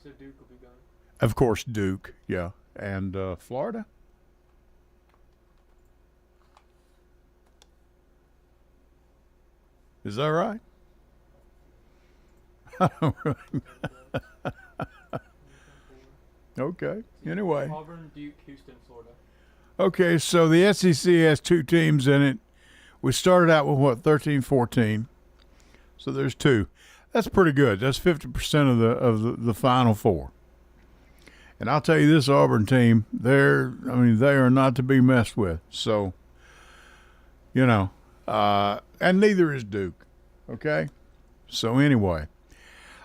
So Duke will be gone. Of course, Duke, yeah. And Florida? Is that right? Okay. Anyway. Auburn, Duke, Houston, Florida. Okay, so the SEC has 2 teams in it. We started out with, 13, 14. So there's 2. That's pretty good. That's 50% of the Final Four. And I'll tell you this Auburn team, they are not to be messed with. So, and neither is Duke. Okay? So anyway,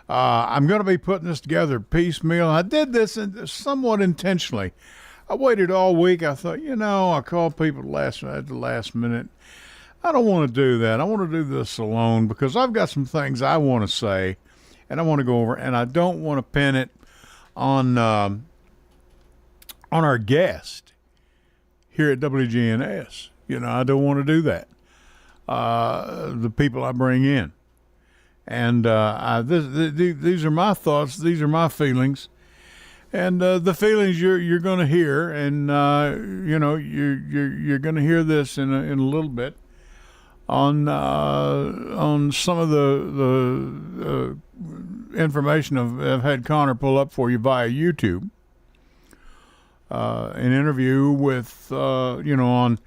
I'm going to be putting this together piecemeal. I did this somewhat intentionally. I waited all week. I thought, I called people at the last minute. I don't want to do that. I want to do this alone because I've got some things I want to say and I want to go over, and I don't want to pin it on our guest here at WGNS. I don't want to do that. The people I bring in. And these are my thoughts. These are my feelings. And the feelings you're going to hear, and you're going to hear this in a little bit on some of the information I've had Connor pull up for you via YouTube. An interview with tonight.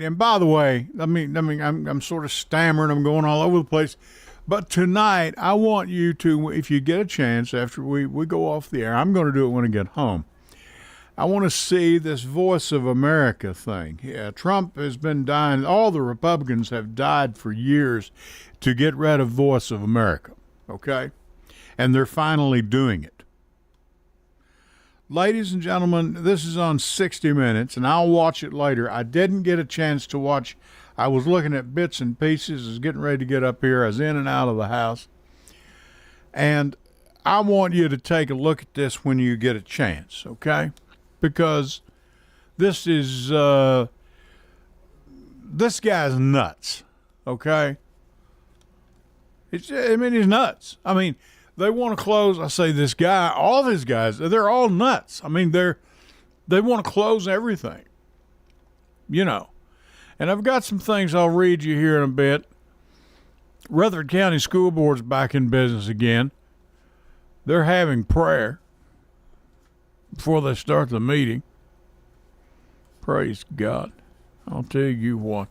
And by the way, I'm sort of stammering. I'm going all over the place. But tonight, I want you to, if you get a chance after we go off the air, I'm going to do it when I get home. I want to see this Voice of America thing. Yeah, Trump has been dying. All the Republicans have died for years to get rid of Voice of America, okay? And they're finally doing it. Ladies and gentlemen, this is on 60 Minutes, and I'll watch it later. I didn't get a chance to watch. I was looking at bits and pieces. I was getting ready to get up here. I was in and out of the house. And I want you to take a look at this when you get a chance, okay? Because this is, this guy's nuts, okay? He's nuts. They want to close, I say this guy, all these guys, they're all nuts. They want to close everything, And I've got some things I'll read you here in a bit. Rutherford County School Board's back in business again. They're having prayer before they start the meeting. Praise God. I'll tell you what,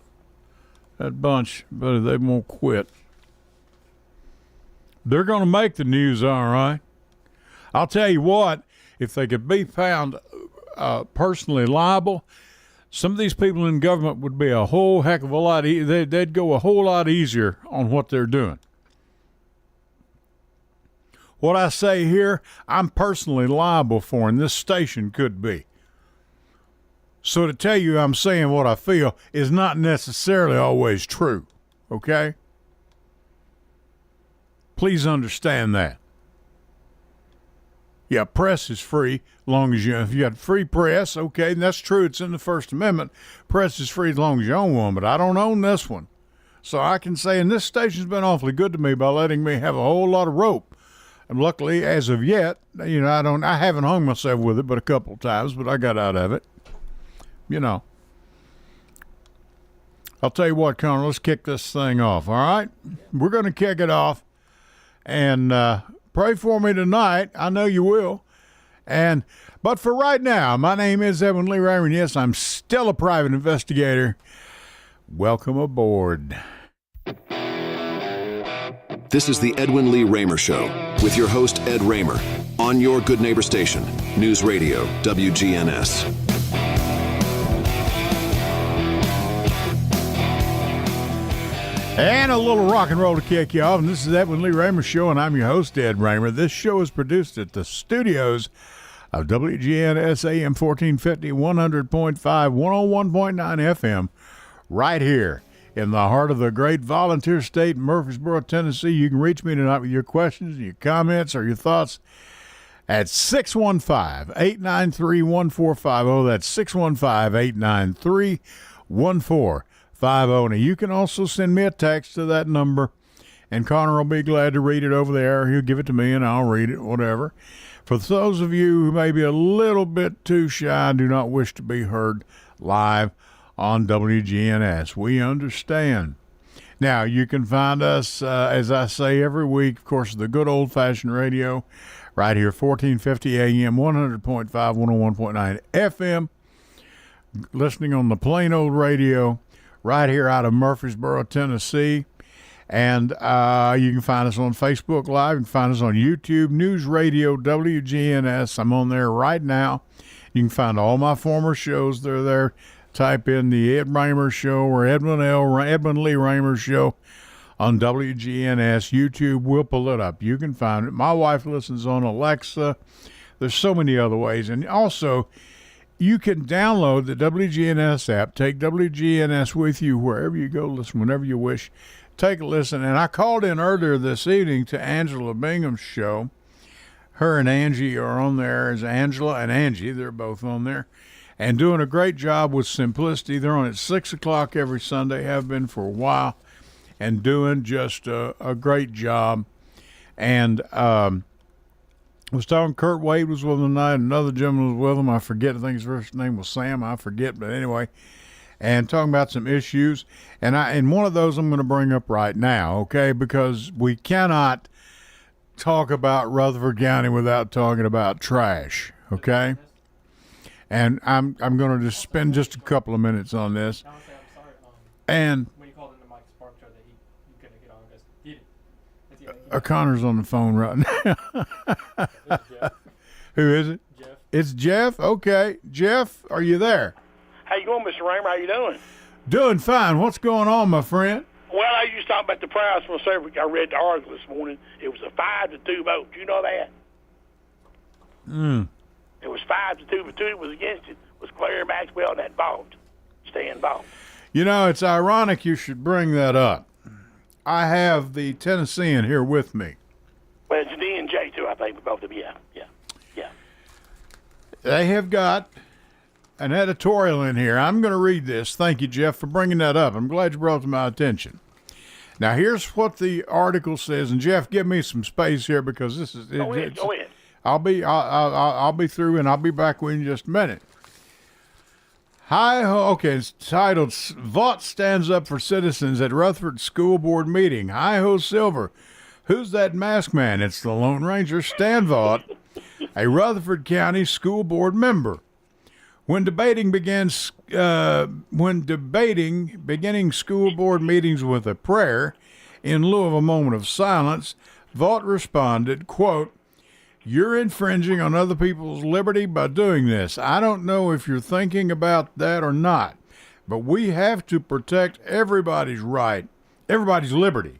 that bunch, but they won't quit. They're going to make the news, all right. I'll tell you what, if they could be found personally liable, some of these people in government would be a whole heck of a lot. They'd go a whole lot easier on what they're doing. What I say here, I'm personally liable for, and this station could be. So to tell you I'm saying what I feel is not necessarily always true, okay? Please understand that. Yeah, press is free, long as if you got free press, okay, and that's true. It's in the First Amendment. Press is free as long as you own one, but I don't own this one. So I can say, and this station's been awfully good to me by letting me have a whole lot of rope. And luckily, as of yet, I haven't hung myself with it but a couple of times, but I got out of it. I'll tell you what, Connor, let's kick this thing off, all right? We're going to kick it off. And pray for me tonight. I know you will. But for right now, my name is Edwin Lee Raymer, and yes, I'm still a private investigator. Welcome aboard. This is the Edwin Lee Raymer Show with your host, Ed Raymer, on your Good Neighbor station, News Radio, WGNS. And a little rock and roll to kick you off. And this is Edwin Lee Raymer Show, and I'm your host, Ed Raymer. This show is produced at the studios of WGNS AM 1450, 100.5, 101.9 FM, right here in the heart of the great volunteer state, Murfreesboro, Tennessee. You can reach me tonight with your questions, your comments, or your thoughts at 615-893-1450. That's 615-893-1450. Now, you can also send me a text to that number and Connor will be glad to read it over there. He'll give it to me, and I'll read it, whatever. For those of you who may be a little bit too shy and do not wish to be heard live on WGNS, we understand. Now, you can find us, as I say every week, of course, the good old-fashioned radio, right here, 1450 AM, 100.5, 101.9 FM, listening on the plain old radio, right here out of Murfreesboro, Tennessee. And you can find us on Facebook Live. You can find us on YouTube, News Radio, WGNS. I'm on there right now. You can find all my former shows. They're there. Type in the Ed Raymer Show or Edwin Lee Raymer Show on WGNS. YouTube will pull it up. You can find it. My wife listens on Alexa. There's so many other ways. And also, you can download the WGNS app. Take WGNS with you wherever you go. Listen whenever you wish. Take a listen. And I called in earlier this evening to Angela Bingham's show. Her and Angie are on there. As Angela and Angie, they're both on there. And doing a great job with Simplicity. They're on at 6 o'clock every Sunday, have been for a while, and doing just a great job. And I was talking, Kurt Wade was with them tonight. Another gentleman was with him. I forget. I think his first name was Sam. I forget. But anyway, and talking about some issues. And one of those I'm going to bring up right now, okay, because we cannot talk about Rutherford County without talking about trash, okay? And I'm going to just spend just a couple of minutes on this. I'm sorry. And when you called in the Mike Spark show that you couldn't get on because he didn't. Connor's on the phone right now. It's Jeff. Who is it? Jeff. It's Jeff? Okay. Jeff, are you there? How you going, Mr. Raymer? How you doing? Doing fine. What's going on, my friend? Well, I used to talk about the prize from I read the article this morning. It was a 5-2 vote. Do you know that? It was 5-2, but 2 was against it. Was Claire Maxwell and that Vaught. Stan Vaught. You know, it's ironic you should bring that up. I have the Tennessean here with me. Well, it's D and J, too, I think, both of them. Yeah. They have got an editorial in here. I'm going to read this. Thank you, Jeff, for bringing that up. I'm glad you brought it to my attention. Now, here's what the article says. And, Jeff, give me some space here because this is... Go ahead. I'll be through, and I'll be back with you in just a minute. It's titled, Vaught Stands Up for Citizens at Rutherford School Board Meeting. Hi-ho, Silver. Who's that masked man? It's the Lone Ranger, Stan Vaught, a Rutherford County School Board member. When debating beginning school board meetings with a prayer in lieu of a moment of silence, Vaught responded, quote, "You're infringing on other people's liberty by doing this. I don't know if you're thinking about that or not, but we have to protect everybody's liberty.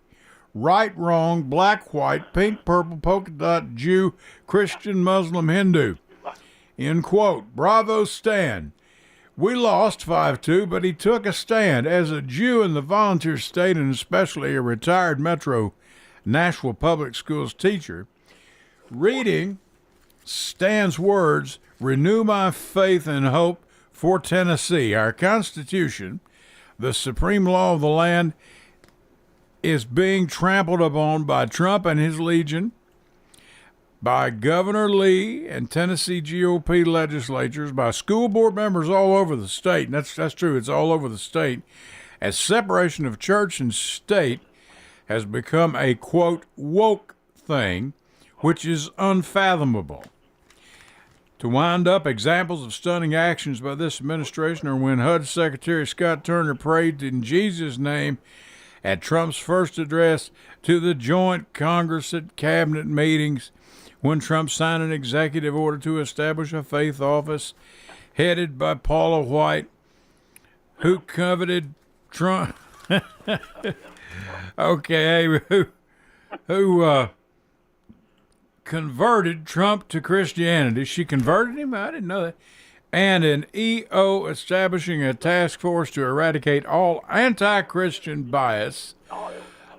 Right, wrong, black, white, pink, purple, polka dot, Jew, Christian, Muslim, Hindu." End quote. Bravo, Stan. We lost 5-2, but he took a stand. As a Jew in the volunteer state and especially a retired Metro Nashville Public Schools teacher, reading Stan's words, "Renew my faith and hope for Tennessee. Our Constitution, the supreme law of the land, is being trampled upon by Trump and his legion, by Governor Lee and Tennessee GOP legislatures, by school board members all over the state." And that's true. It's all over the state. As separation of church and state has become a, quote, woke thing, which is unfathomable. To wind up, examples of stunning actions by this administration are when HUD Secretary Scott Turner prayed in Jesus' name at Trump's first address to the joint Congress at cabinet meetings, when Trump signed an executive order to establish a faith office headed by Paula White, who coveted Trump. who converted Trump to Christianity. She converted him? I didn't know that. And an EO establishing a task force to eradicate all anti-Christian bias,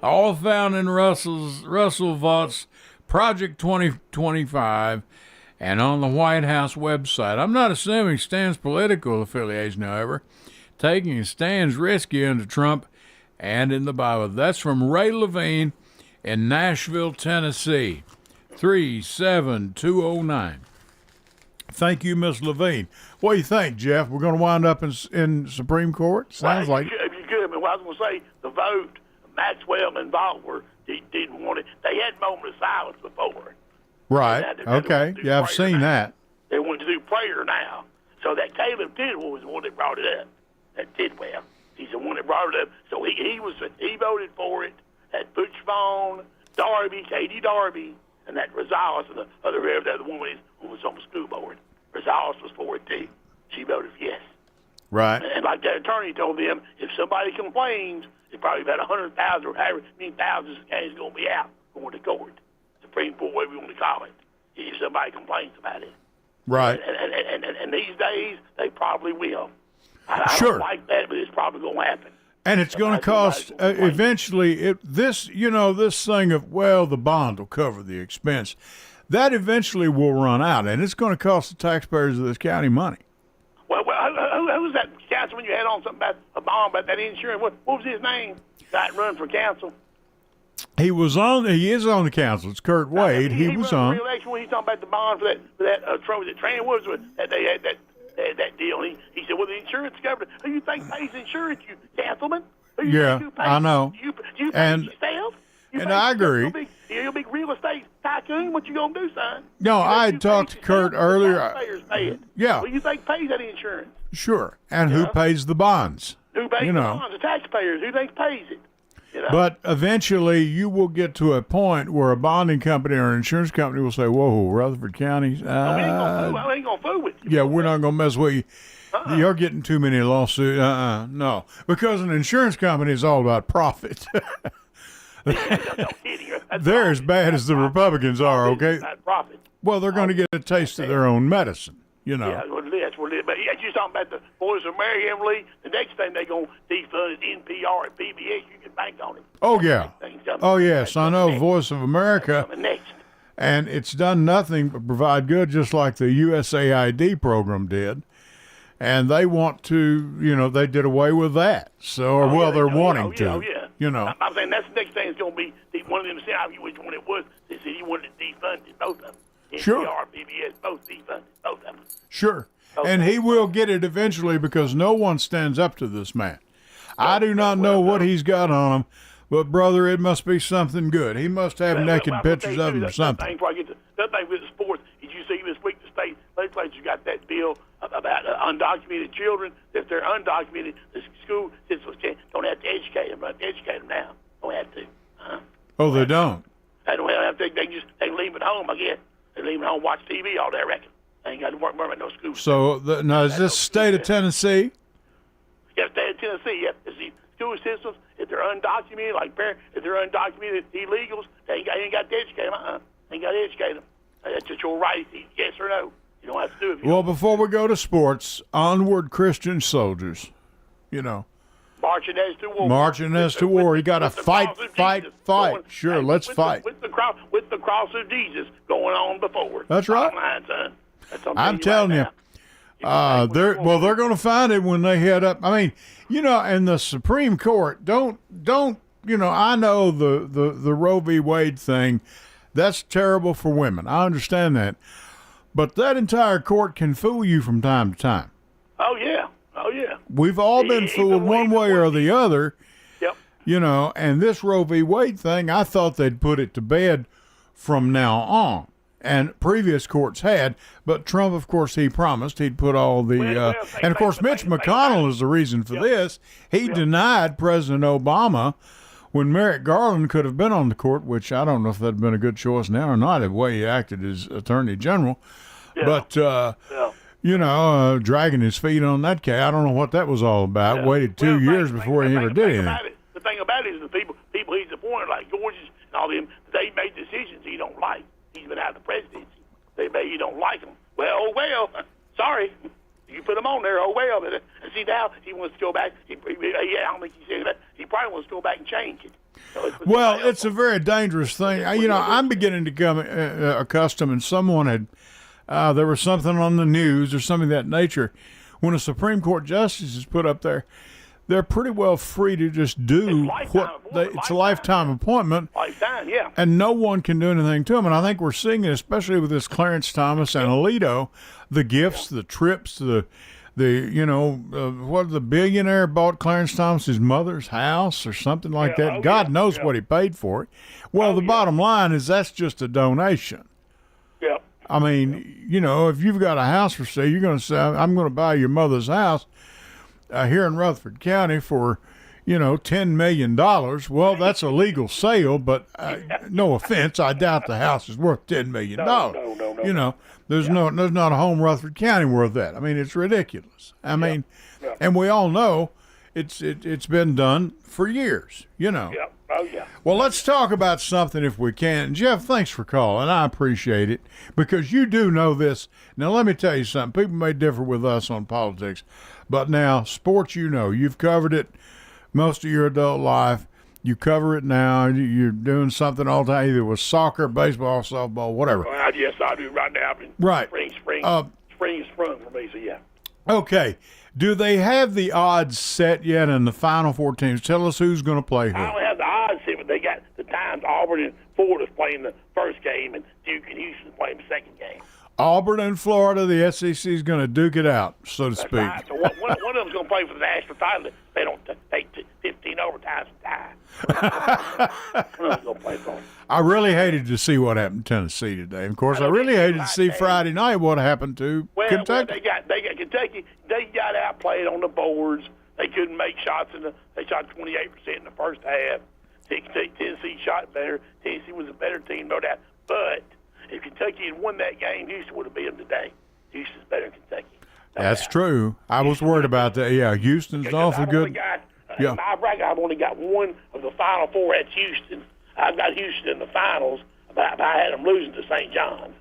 all found in Russell Vaught's Project 2025 and on the White House website. I'm not assuming Stan's political affiliation, however. Taking a stand's risky under Trump and in the Bible. That's from Ray Levine in Nashville, Tennessee, 37209. Thank you, Miss Levine. What do you think, Jeff? We're going to wind up in Supreme Court? Sounds like. If you could, but I was going to say the vote, Maxwell and Butler didn't want it. They had moment of silence before. Right. Okay. Yeah, I've seen that. They wanted to do prayer now. So that Caleb Tidwell was the one that brought it up. That Tidwell. He's the one that brought it up. So he voted for it. That Butch Vaughn, Darby, Katie Darby, and that Rosales, and the other woman who was on the school board. Rosales was for it too. She voted yes. Right. And like that attorney told them, if somebody complains, it's probably about 100,000 or however many thousands of cases going to be out going to court. Supreme Court, whatever you want to call it, if somebody complains about it. Right. And these days, they probably will. I Sure. don't like that, but it's probably going to happen. And it's going to cost eventually. This thing of, well, the bond will cover the expense. That eventually will run out, and it's going to cost the taxpayers of this county money. Well, who was that councilman you had on something about a bond about that insurance? What was his name? That run for council. He is on the council. It's Kurt Wade. He was on. Re-election when he talking about the bond for that Trump, was it Tran Woods, that they had that deal. He said, well, the insurance company, who you think pays insurance, you councilman? Yeah, I know. You pay yourself? And I agree. You're a big real estate tycoon. What you going to do, son? No, I had talked to Kurt earlier. Taxpayers pay it. Yeah. Well, you think pays that insurance? Sure. And who pays the bonds? Who pays the bonds? The taxpayers. Who thinks pays it? But eventually you will get to a point where a bonding company or an insurance company will say, whoa, Rutherford County. We ain't going to fool with you. Yeah, we're not going to mess with you. You're getting too many lawsuits. No. Because an insurance company is all about profit. They're as bad as the Republicans are, okay? Well, they're going to get a taste of their own medicine, you know. Yeah, that's what it is. But you're talking about the Voice of America, Emily. The next thing they're going to defund is NPR and PBS. You can bank on it. Oh, yeah. Oh, yes. I know Voice of America. And it's done nothing but provide good, just like the USAID program did. And they want to, they did away with that. So, they're wanting to. Oh, yeah. You know. I'm saying that's the next thing is going to be, one of them said, I which one it was, they said he wanted to defund it, both of them. Sure. NPR, PBS, both defunded, both of them. Sure. And he will get it eventually because no one stands up to this man. I do not know what he's got on him, but, brother, it must be something good. He must have naked pictures of him or something. Before I get to the thing with the sports, did you see this week the state legislature got that bill about undocumented children? If they're undocumented, the school systems don't have to educate them. But educate them now. Don't have to. Oh, they don't? They don't have to. They leave at home, I guess. They leave at home, watch TV all day, I reckon. They ain't got to worry about no school. So, now, is this state of Tennessee? Yeah, state of Tennessee, yeah. The school systems, if they're undocumented, like parents, if they're undocumented illegals, they ain't got to educate them. Ain't got to educate them. That's just your right, yes or no. You don't have to do it. Well, before we go to sports, onward Christian soldiers, Marching as to war. Marching as to war. You got to fight. Sure, let's fight. With the cross of Jesus going on before. That's right. I'm telling you. They're going to find it when they head up. I mean, and the Supreme Court, don't I know the Roe v. Wade thing, that's terrible for women. I understand that. But that entire court can fool you from time to time. Oh, yeah. We've all been fooled one way or the other. Yep. And this Roe v. Wade thing, I thought they'd put it to bed from now on. And previous courts had, but Trump, of course, he promised he'd put all the, and of course, Mitch McConnell is the reason for this. He denied President Obama when Merrick Garland could have been on the court, which I don't know if that'd been a good choice now or not, the way he acted as Attorney General. Yeah. But, dragging his feet on that case, I don't know what that was all about. Waited 2 years before he ever did anything. The thing about it is the people he's appointed, like George's and all them, they make decisions he don't like. He's been out of the presidency. They say you don't like him. Well, sorry. You put him on there, but see now he wants to go back. I don't think he said that. He probably wants to go back and change it. So it's a very dangerous thing. I'm beginning to become accustomed, and someone had, there was something on the news or something of that nature, when a Supreme Court justice is put up there, they're pretty well free to just do it's a lifetime appointment. Lifetime, yeah. And no one can do anything to them. And I think we're seeing it, especially with this Clarence Thomas and Alito, the gifts, the trips, the what the billionaire bought Clarence Thomas's mother's house or something like that. God knows what he paid for it. Well, the bottom line is that's just a donation. Yeah. I mean, if you've got a house for sale, you're going to say, I'm going to buy your mother's house here in Rutherford County for, $10 million. Well, that's a legal sale, but no offense, I doubt the house is worth $10 million. No. There's not a home Rutherford County worth that. I mean, it's ridiculous. I mean, and we all know it's been done for years, Yeah. Oh, yeah. Well, let's talk about something if we can. Jeff, thanks for calling. I appreciate it because you do know this. Now, let me tell you something. People may differ with us on politics, but now, sports, you've covered it most of your adult life. You cover it now. You're doing something all the time, either with soccer, baseball, softball, whatever. Yes, I do right now. Right. Spring is sprung for me, so yeah. Okay. Do they have the odds set yet in the Final Four teams? Tell us who's going to play who. I don't have the odds set, but they got the times Auburn and Florida's playing the first game, and Duke and Houston playing the second game. Auburn and Florida, the SEC is going to duke it out, so to speak. Right. So one of them's going to play for the national title. They don't take 15 overtimes and die. One of them's going to play for them. I really hated to see what happened in Tennessee today. Of course, I really hated to see Friday night what happened to Kentucky. Well, they got Kentucky. They got outplayed on the boards. They couldn't make shots they shot 28% in the first half. Tennessee shot better. Tennessee was a better team, no doubt. But if Kentucky had won that game, Houston would have beat them today. Houston's better than Kentucky. That's true. I was worried about that. Yeah, Houston's awful good. In my bracket, I've only got one of the Final Four. That's Houston. I've got Houston in the finals, but I had them losing to St. John's.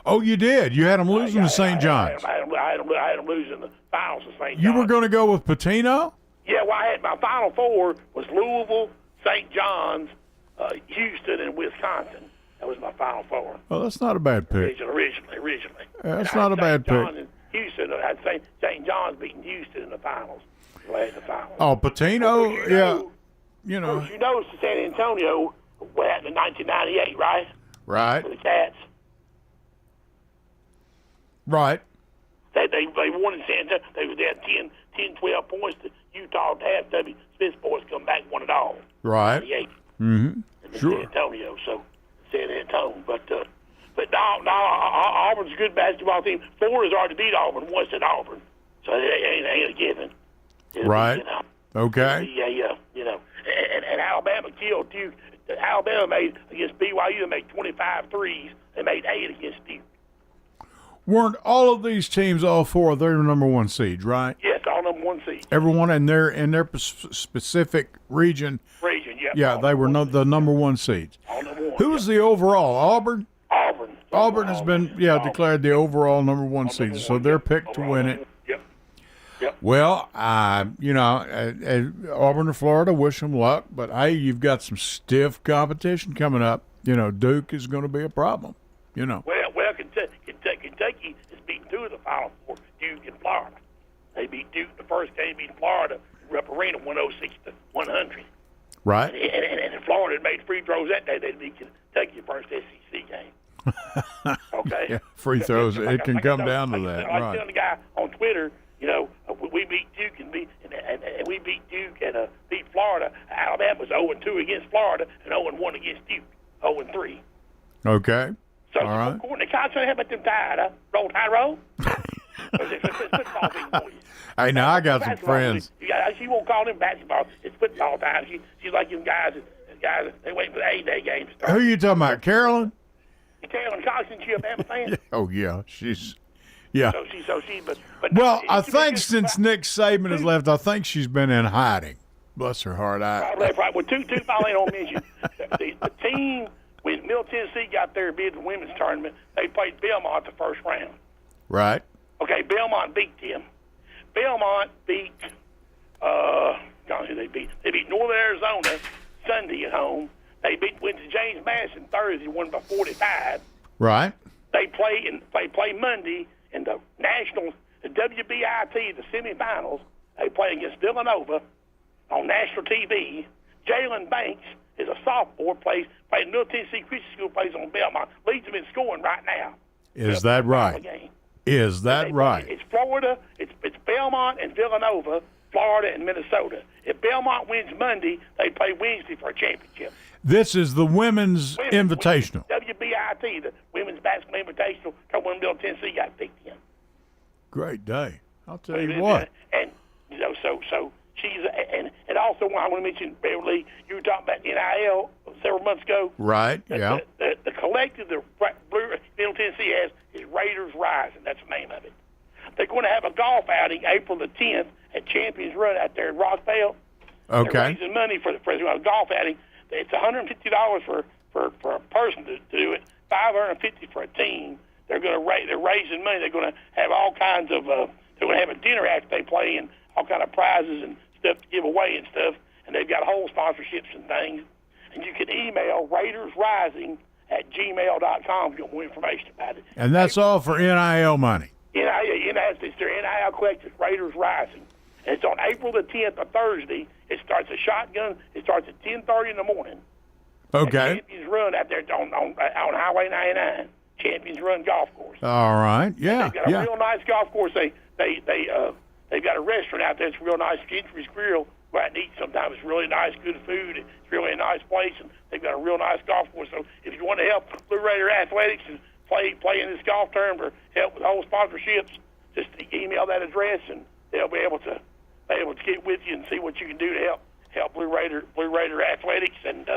Oh, you did? You had them losing to St. John's? I had them losing in the finals to St. John's. You were going to go with Patino? Yeah, well, I had my Final Four was Louisville, St. John's, Houston, and Wisconsin. That was my Final Four. Well, that's not a bad pick. Originally. That's not a bad pick. And Houston, I had St. John's beating Houston in the finals. Oh, Patino, yeah. You know, San Antonio what happened in 1998, right? Right. For the Cats. Right. They won in San Antonio. They had 10, 12 points to Utah to have W. Smith's boys come back and won it all. Right. Mm-hmm. Sure. San Antonio, so San Antonio. But no, Auburn's a good basketball team. Florida's already beat Auburn once at Auburn, so it ain't a given. Right. Okay. Yeah. And Alabama killed Duke. Alabama made against BYU. They made 25 threes. They made 8 against Duke. Weren't all of these teams, all four, they're number one seeds, right? Yes, all number one seeds. Everyone in their specific region. Yeah. Yeah, they were the number one seeds. All number one. Who was the overall? Auburn? Auburn has been declared the overall number one seed, so they're picked to win it. Yep. Well, Auburn and Florida, wish them luck, but hey, you've got some stiff competition coming up. Duke is going to be a problem. Well, Kentucky has beaten 2 of the Final Four, Duke and Florida. They beat Duke the first game, beat Florida, Rupp Arena 106-100. Right. And Florida made free throws that day. They beat Kentucky the first SEC game. Okay. Yeah, free throws. It can come down to that. I was right. telling the guy on Twitter, we beat Duke and we beat Duke and beat Florida. Alabama was 0-2 against Florida and 0-1 against Duke. 0-3. Okay. So, all right. Courtney Constantine, how about them tired, huh? Roll Tide roll? Hey, now I got some friends. She won't call them basketball. It's football time. She's like them guys. They wait for the 8-day game to start. Who you talking about, Carolyn? Carolyn Constantine, she a Bama fan? Oh, yeah. Yeah. But well, I think since Nick Saban has left, I think she's been in hiding. Bless her heart. Right. Well, two I ain't on mention. The team, when Middle Tennessee got their bid in the women's tournament, they played Belmont the first round. Right. Okay, Belmont beat them. Belmont beat, they beat Northern Arizona Sunday at home. They went to James Madison Thursday, won by 45. Right. They play Monday in the national, the WBIT, the semifinals They play against Villanova on national TV. Jalen Banks is a sophomore, playing Middle Tennessee Christian School, plays on Belmont. Leads them in scoring right now. Is that right? Is that right? It's Florida. It's Belmont and Villanova, Florida and Minnesota. If Belmont wins Monday, they play Wednesday for a championship. This is the Women's Invitational. WBIT, the Women's Basketball Invitational. Middle Tennessee got picked in. Great day. I'll tell you what. And so she's and also I want to mention, Beverly, you were talking about NIL several months ago. Right. Yeah. The collective the Middle Tennessee has is Raiders Rising. That's the name of it. They're going to have a golf outing April the 10th at Champions Run out there in Rockville. Okay. They're raising money for a golf outing. It's $150 for a person to do it, $550 for a team. They're raising money. They're going to have all kinds of. They're going to have a dinner after they play and all kind of prizes and stuff to give away and stuff. And they've got whole sponsorships and things. And you can email RaidersRising@gmail.com if you want more information about it. And that's all for NIL money. It's their NIL collective, Raiders Rising. And it's on April the 10th, a Thursday. It starts at shotgun. It starts at 10:30 in the morning. Okay. Champions Run out there on Highway 99. Champions Run golf course. All right. Yeah. They've got a real nice golf course. They've got a restaurant out there. It's a real nice Gentry's Grill. Go out and eat sometimes. It's really nice, good food. It's really a nice place, and they've got a real nice golf course. So if you want to help Blue Raider Athletics and play in this golf tournament or help with whole sponsorships, just email that address, and they'll be able to get with you and see what you can do to help Blue Raider Athletics. And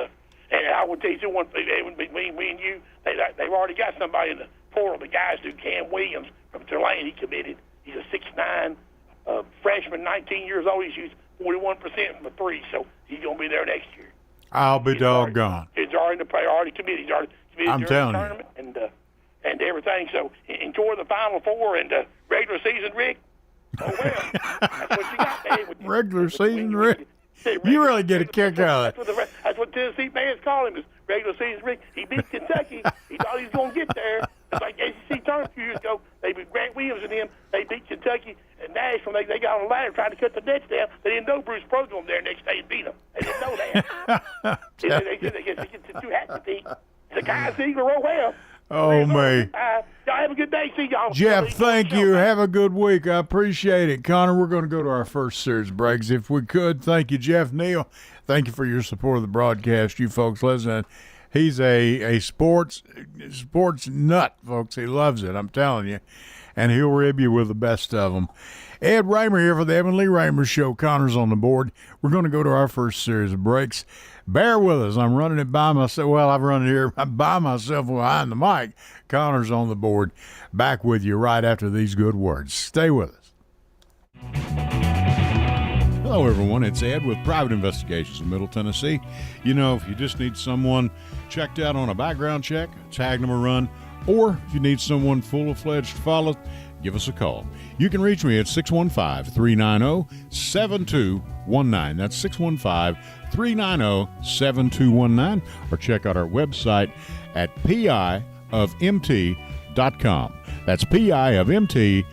I would tell you one thing, me and you, they've already got somebody in the portal. The guys do. Cam Williams from Tulane, he committed. He's a 6'9", freshman, 19 years old. He's used 41% from the three, so he's going to be there next year. I'll be doggone. He's already committed. He's already committed I'm during telling the tournament and everything. So enjoy the Final Four and regular season, Rick. Oh, well, that's what you got, man. Regular season, Rick. You really get a kick out of it. That's what Tennessee fans call him, is regular season Rick. He beat Kentucky. He thought he was going to get there. It's like SEC tournament a few years ago. They beat Grant Williams and him. They beat Kentucky and Nashville. They got on the ladder trying to cut the nets down. They didn't know Bruce Pro was going there next day and beat them. They didn't know that. they said too happy to beat the guys Eagle roll well. Oh, man. Y'all have a good day. See y'all. Jeff, thank you. Have a good week. I appreciate it. Connor, we're going to go to our first series of breaks if we could. Thank you, Jeff. Neal, thank you for your support of the broadcast. You folks listening, he's a sports nut, folks. He loves it, I'm telling you. And he'll rib you with the best of them. Ed Raymer here for the Edwin Lee Raymer Show. Connor's on the board. We're going to go to our first series of breaks. Bear with us. I'm running it by myself. Well, I've run it here by myself behind the mic. Connor's on the board. Back with you right after these good words. Stay with us. Hello, everyone. It's Ed with Private Investigations in Middle Tennessee. You know, if you just need someone checked out on a background check, tag them a run, or if you need someone full-fledged to follow, give us a call. You can reach me at 615-390-7219. That's 615-390-7219. Or check out our website at piofmt.com. That's piofmt.com.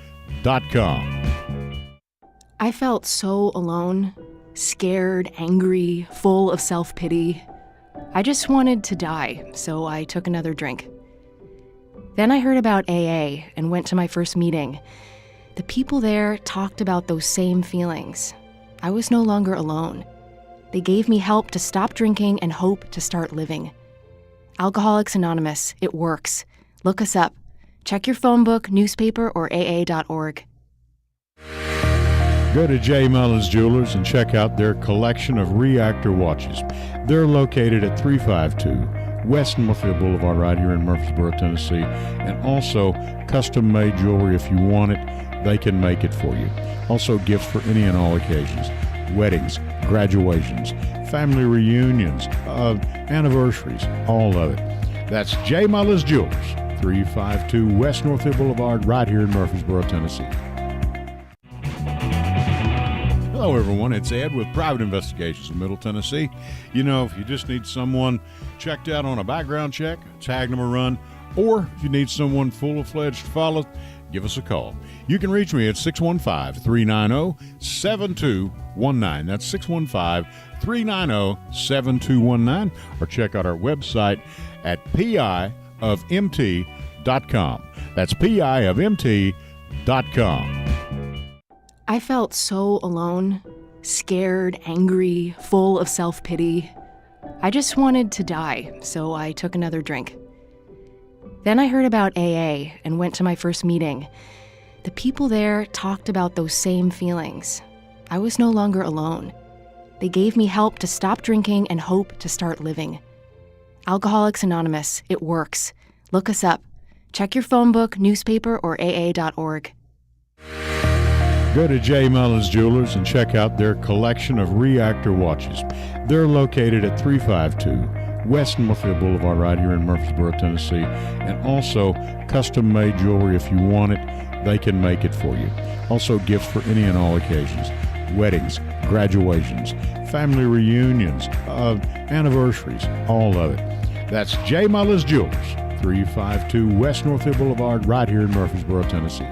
I felt so alone, scared, angry, full of self-pity. I just wanted to die, so I took another drink. Then I heard about AA and went to my first meeting. The people there talked about those same feelings. I was no longer alone. They gave me help to stop drinking and hope to start living. Alcoholics Anonymous, it works. Look us up. Check your phone book, newspaper, or AA.org. Go to J. Mullins Jewelers and check out their collection of reactor watches. They're located at 352 West Northfield Boulevard right here in Murfreesboro, Tennessee. And also custom-made jewelry. If you want it, they can make it for you. Also gifts for any and all occasions. Weddings, graduations, family reunions, anniversaries, all of it. That's J. Mullins Jewelers, 352 West Northfield Boulevard right here in Murfreesboro, Tennessee. Hello, everyone. It's Ed with Private Investigations in Middle Tennessee. You know, if you just need someone checked out on a background check, tag them a run, or if you need someone full-fledged to follow, give us a call. You can reach me at 615-390-7219. That's 615-390-7219. Or check out our website at piofmt.com. That's piofmt.com. I felt so alone, scared, angry, full of self-pity. I just wanted to die, so I took another drink. Then I heard about AA and went to my first meeting. The people there talked about those same feelings. I was no longer alone. They gave me help to stop drinking and hope to start living. Alcoholics Anonymous, it works. Look us up. Check your phone book, newspaper, or aa.org. Go to J. Mullins Jewelers and check out their collection of reactor watches. They're located at 352 West Northfield Boulevard right here in Murfreesboro, Tennessee. And also custom-made jewelry. If you want it, they can make it for you. Also gifts for any and all occasions. Weddings, graduations, family reunions, anniversaries, all of it. That's J. Mullins Jewelers, 352 West Northfield Boulevard right here in Murfreesboro, Tennessee.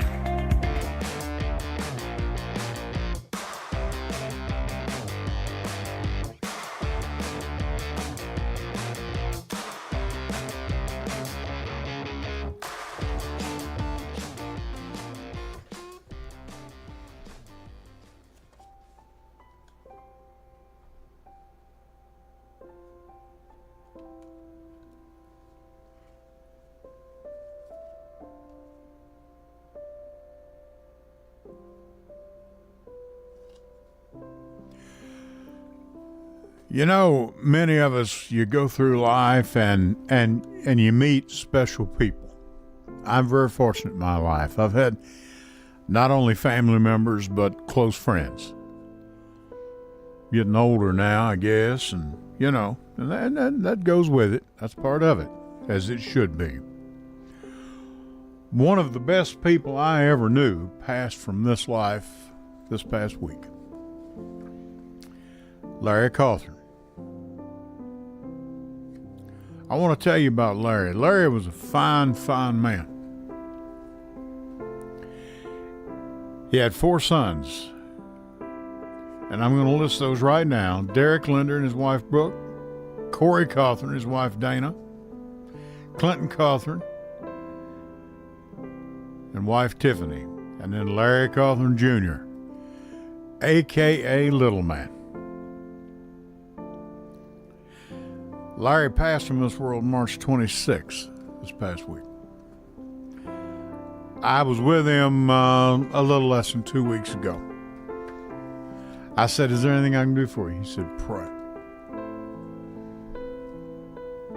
You know, many of us, you go through life and you meet special people. I'm very fortunate in my life. I've had not only family members, but close friends. Getting older now, I guess, and, you know, and that goes with it. That's part of it, as it should be. One of the best people I ever knew passed from this life this past week. Larry Cawthorn. I want to tell you about Larry. Larry was a fine, fine man. He had 4 sons, and I'm going to list those right now. Derek Linder and his wife Brooke, Corey Cawthorn and his wife Dana, Clinton Cawthorn and wife Tiffany, and then Larry Cawthorn Jr., a.k.a. Little Man. Larry passed from this world March 26th, this past week. I was with him a little less than 2 weeks ago. I said, "Is there anything I can do for you?" He said, "Pray."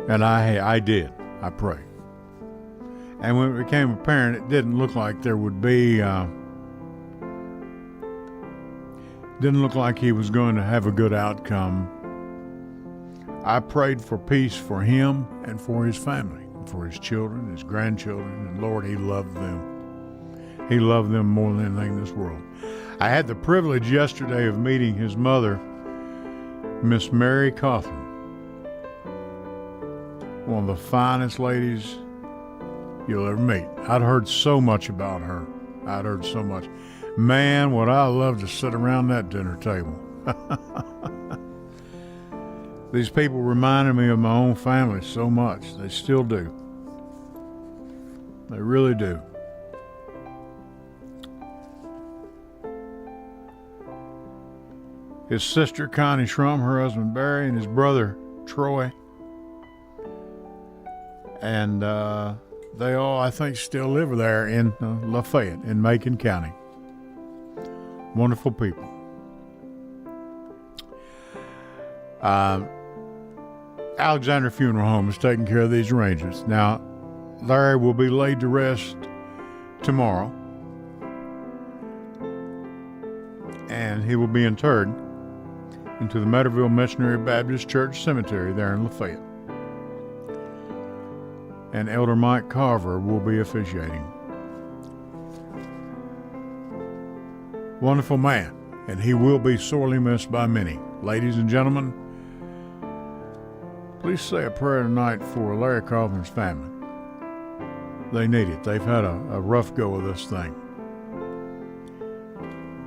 And I did. I prayed. And when it became apparent, it didn't look like there would be, didn't look like he was going to have a good outcome. I prayed for peace for him and for his family, and for his children, his grandchildren, and Lord, he loved them. He loved them more than anything in this world. I had the privilege yesterday of meeting his mother, Miss Mary Cawthorn, one of the finest ladies you'll ever meet. I'd heard so much about her. I'd heard so much. Man, would I love to sit around that dinner table. These people reminded me of my own family so much. They still do. They really do. His sister, Connie Shrum, her husband, Barry, and his brother, Troy. And they all, I think, still live there in Lafayette, in Macon County. Wonderful people. Alexander Funeral Home is taking care of these arrangements. Now, Larry will be laid to rest tomorrow, and he will be interred into the Meadowville Missionary Baptist Church Cemetery there in Lafayette. And Elder Mike Carver will be officiating. Wonderful man, and he will be sorely missed by many. Ladies and gentlemen, please say a prayer tonight for Larry Cawthorn's family. They need it. They've had a rough go of this thing.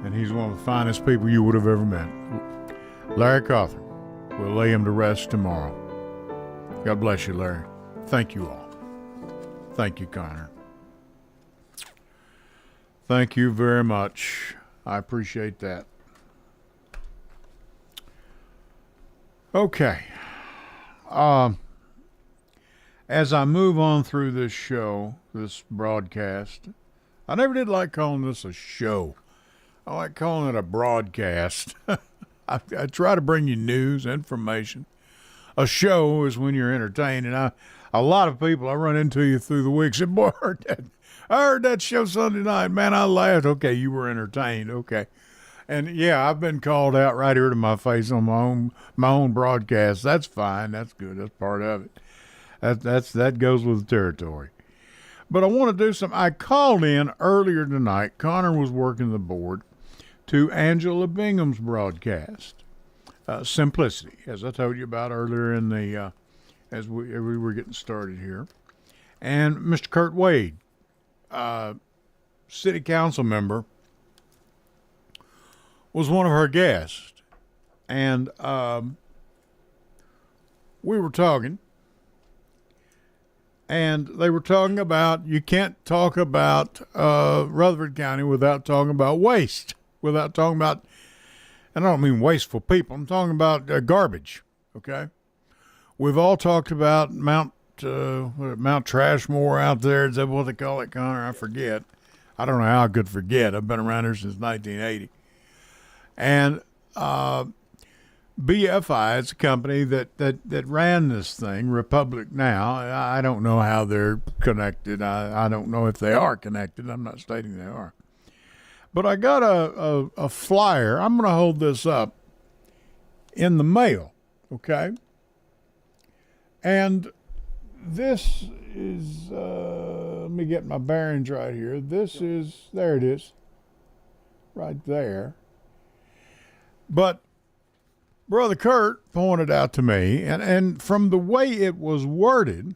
And he's one of the finest people you would have ever met. Larry Cawthorn. We'll lay him to rest tomorrow. God bless you, Larry. Thank you all. Thank you, Connor. Thank you very much. I appreciate that. Okay. As I move on through this show, this broadcast, I never did like calling this a show. I like calling it a broadcast. I try to bring you news, information. A show is when you're entertained, and a lot of people I run into you through the week say, boy, I heard that show Sunday night. Man, I laughed. Okay, you were entertained. Okay. And, yeah, I've been called out right here to my face on my own broadcast. That's fine. That's good. That's part of it. That goes with the territory. But I want to do something. I called in earlier tonight. Connor was working the board to Angela Bingham's broadcast, Simplicity, as I told you about earlier in the as we were getting started here. And Mr. Kurt Wade, city council member, was one of her guests. And we were talking. And they were talking about, you can't talk about Rutherford County without talking about waste, without talking about, and I don't mean wasteful people, I'm talking about garbage, okay? We've all talked about Mount Trashmore out there. Is that what they call it, Connor? I forget. I don't know how I could forget. I've been around here since 1980. And BFI is a company that ran this thing, Republic Now. I don't know how they're connected. I don't know if they are connected. I'm not stating they are. But I got a flyer. I'm going to hold this up in the mail, okay? And this is, let me get my bearings right here. This is, there it is, right there. But Brother Kurt pointed out to me, and from the way it was worded,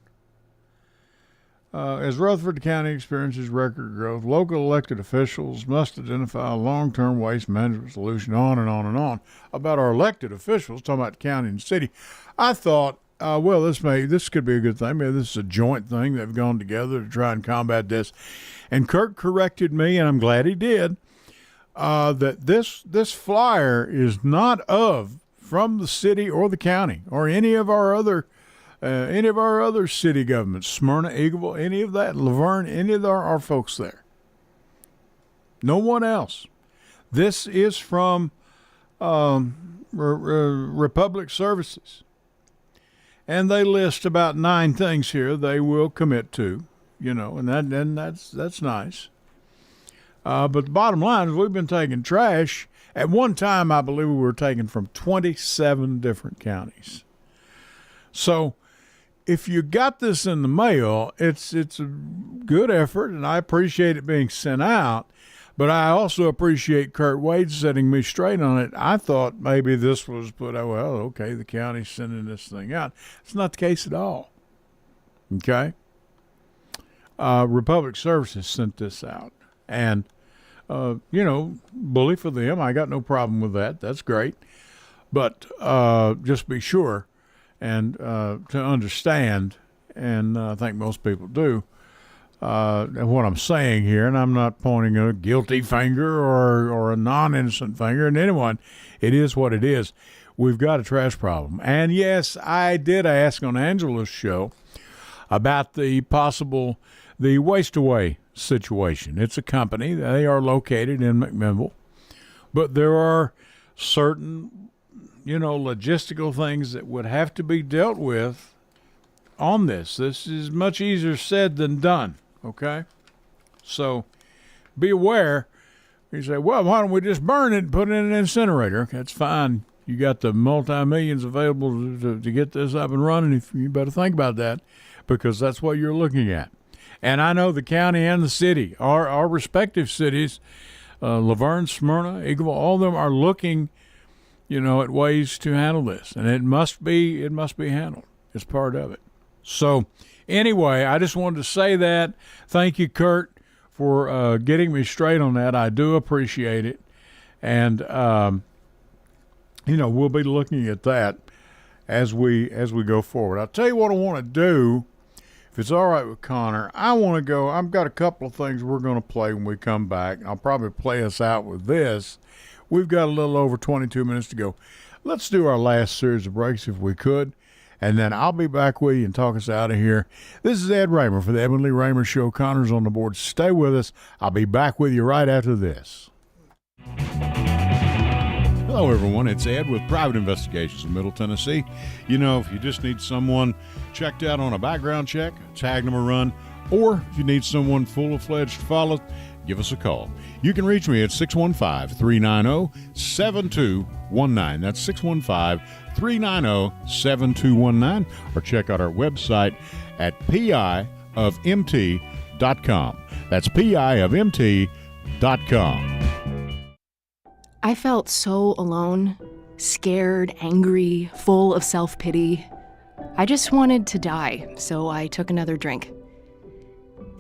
as Rutherford County experiences record growth, local elected officials must identify a long-term waste management solution, on and on and on. About our elected officials, talking about county and city, I thought, well, this could be a good thing. Maybe this is a joint thing. They've gone together to try and combat this. And Kurt corrected me, and I'm glad he did, that this flyer is not from the city or the county or any of our other city governments, Smyrna, Eagleville, any of that, Laverne, any of our folks there. No one else. This is from Republic Services. And they list about 9 things here they will commit to, and that's nice. But the bottom line is we've been taking trash. At one time, I believe we were taking from 27 different counties. So if you got this in the mail, it's a good effort, and I appreciate it being sent out. But I also appreciate Kurt Wade setting me straight on it. I thought maybe this was put out, well, okay, the county's sending this thing out. It's not the case at all. Okay? Republic Services sent this out. And, bully for them. I got no problem with that. That's great. But just be sure and to understand, and I think most people do, what I'm saying here, and I'm not pointing a guilty finger or a non-innocent finger at anyone. It is what it is. We've got a trash problem. And, yes, I did ask on Angela's show about the Waste Away situation. It's a company. They are located in McMinnville. But there are certain, logistical things that would have to be dealt with on this. This is much easier said than done. Okay? So be aware. You say, well, why don't we just burn it and put it in an incinerator? Okay, that's fine. You got the multi-millions available to get this up and running. You better think about that, because that's what you're looking at. And I know the county and the city, our respective cities, Laverne, Smyrna, Eagleville, all of them are looking, at ways to handle this. And it must be handled. It's part of it. So anyway, I just wanted to say that. Thank you, Kurt, for getting me straight on that. I do appreciate it. And, we'll be looking at that as we go forward. I'll tell you what I want to do, if it's all right with Connor. I've got a couple of things we're going to play when we come back. I'll probably play us out with this. We've got a little over 22 minutes to go. Let's do our last series of breaks if we could, and then I'll be back with you and talk us out of here. This is Ed Raymer for the Edwin Lee Raymer Show. Connor's on the board. Stay with us. I'll be back with you right after this. Hello, everyone. It's Ed with Private Investigations in Middle Tennessee. If you just need someone checked out on a background check, tag them a run, or if you need someone full-fledged to follow, give us a call. You can reach me at 615-390-7219. That's 615-390-7219. Or check out our website at piofmt.com. That's piofmt.com. I felt so alone, scared, angry, full of self-pity. I just wanted to die, so I took another drink.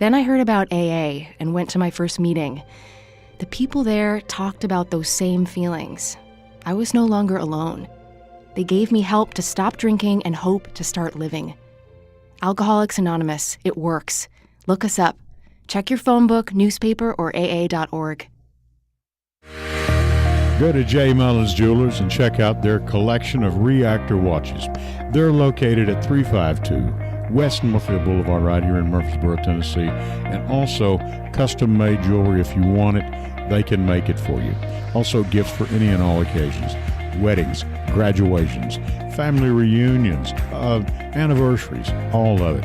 Then I heard about AA and went to my first meeting. The people there talked about those same feelings. I was no longer alone. They gave me help to stop drinking and hope to start living. Alcoholics Anonymous, it works. Look us up. Check your phone book, newspaper, or aa.org. Go to J. Mullins Jewelers and check out their collection of reactor watches. They're located at 352 West Northfield Boulevard right here in Murfreesboro, Tennessee. And also custom-made jewelry. If you want it, they can make it for you. Also gifts for any and all occasions. Weddings, graduations, family reunions, anniversaries, all of it.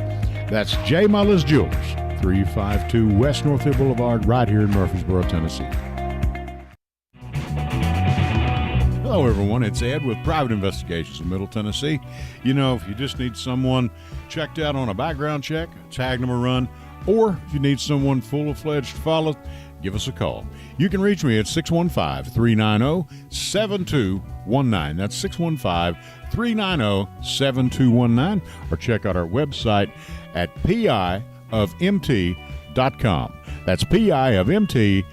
That's J. Mullins Jewelers, 352 West Northfield Boulevard right here in Murfreesboro, Tennessee. Hello, everyone. It's Ed with Private Investigations in Middle Tennessee. If you just need someone checked out on a background check, tag them a run, or if you need someone full-fledged to follow, give us a call. You can reach me at 615-390-7219. That's 615-390-7219. Or check out our website at piofmt.com. That's piofmt.com.